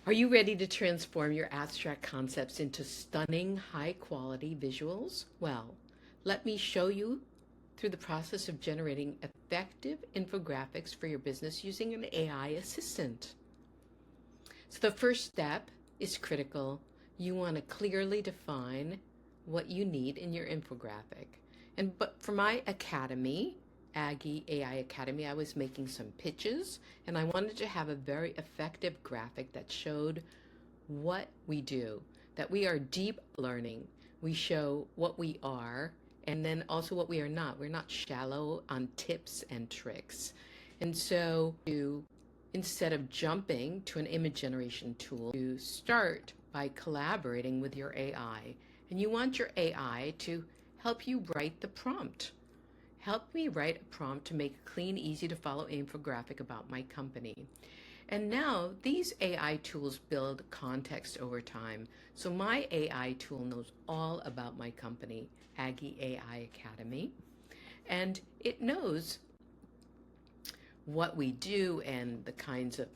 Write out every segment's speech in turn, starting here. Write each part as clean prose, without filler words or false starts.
Are you ready to transform your abstract concepts into stunning, high-quality visuals? Well, let me show you through the process of generating effective infographics for your business using an AI assistant. So the first step is critical. You want to clearly define what you need in your infographic. But for my academy, Aggie AI Academy, I was making some pitches, and I wanted to have a very effective graphic that showed what we do, that we are deep learning. We show what we are, and then also what we are not. We're not shallow on tips and tricks. And so instead of jumping to an image generation tool, you start by collaborating with your AI. And you want your AI to help you write the prompt. Help me write a prompt to make a clean, easy to follow infographic about my company. And now these AI tools build context over time. So my AI tool knows all about my company, Aggie AI Academy, and it knows what we do and the kinds of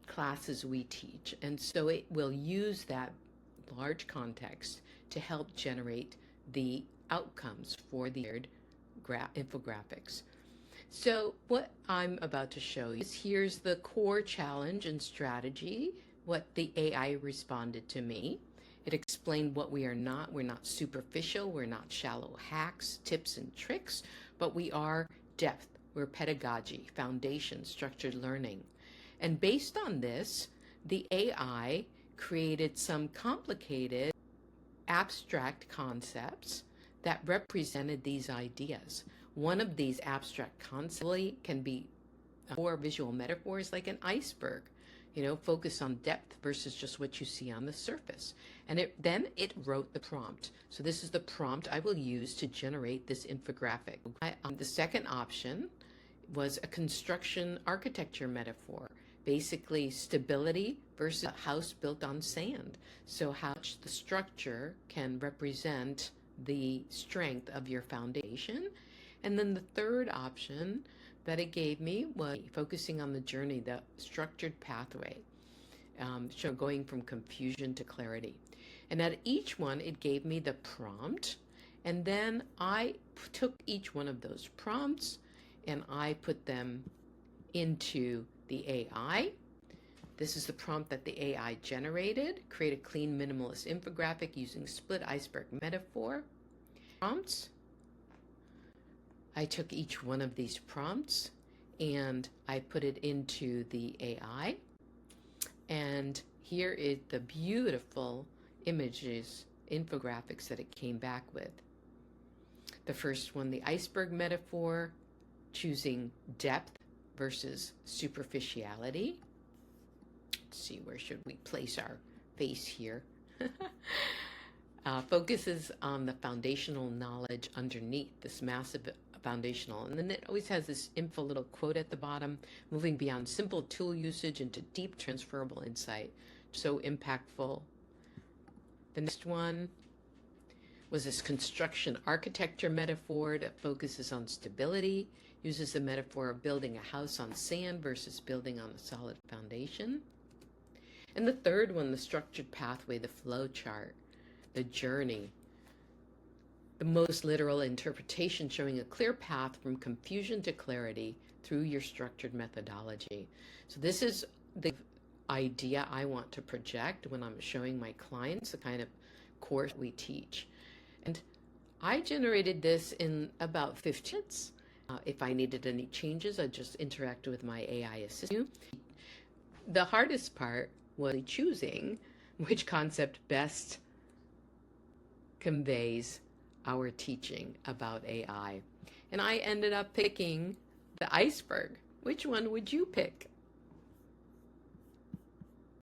classes we teach. And so it will use that large context to help generate the outcomes for the infographics. So what I'm about to show you is here's the core challenge and strategy, what the AI responded to me. It explained what we are not. We're not superficial. We're not shallow hacks, tips, and tricks, but we are depth. We're pedagogy, foundation, structured learning. And based on this, the AI created some complicated abstract concepts that represented these ideas. One of these abstract concepts can be or visual metaphors like an iceberg, focus on depth versus just what you see on the surface. And then it wrote the prompt. So this is the prompt I will use to generate this infographic. The second option was a construction architecture metaphor, basically stability versus a house built on sand. So how the structure can represent the strength of your foundation. And then the third option that it gave me was focusing on the journey, the structured pathway, going from confusion to clarity. And at each one, it gave me the prompt. And then I took each one of those prompts and I put them into the AI. This is the prompt that the AI generated. Create a clean minimalist infographic using split iceberg metaphor. Prompts. I took each one of these prompts and I put it into the AI. And here is the beautiful images, infographics that it came back with. The first one, the iceberg metaphor, choosing depth versus superficiality. Let's see, where should we place our face here? Focuses on the foundational knowledge underneath this massive foundational. And then it always has this info little quote at the bottom, moving beyond simple tool usage into deep transferable insight. So impactful. The next one was this construction architecture metaphor that focuses on stability, uses the metaphor of building a house on sand versus building on a solid foundation. And the third one, the structured pathway, the flow chart, the journey, the most literal interpretation showing a clear path from confusion to clarity through your structured methodology. So this is the idea I want to project when I'm showing my clients the kind of course we teach. And I generated this in about 15 minutes. If I needed any changes, I just interacted with my AI assistant. The hardest part was choosing which concept best conveys our teaching about AI. And I ended up picking the iceberg. Which one would you pick?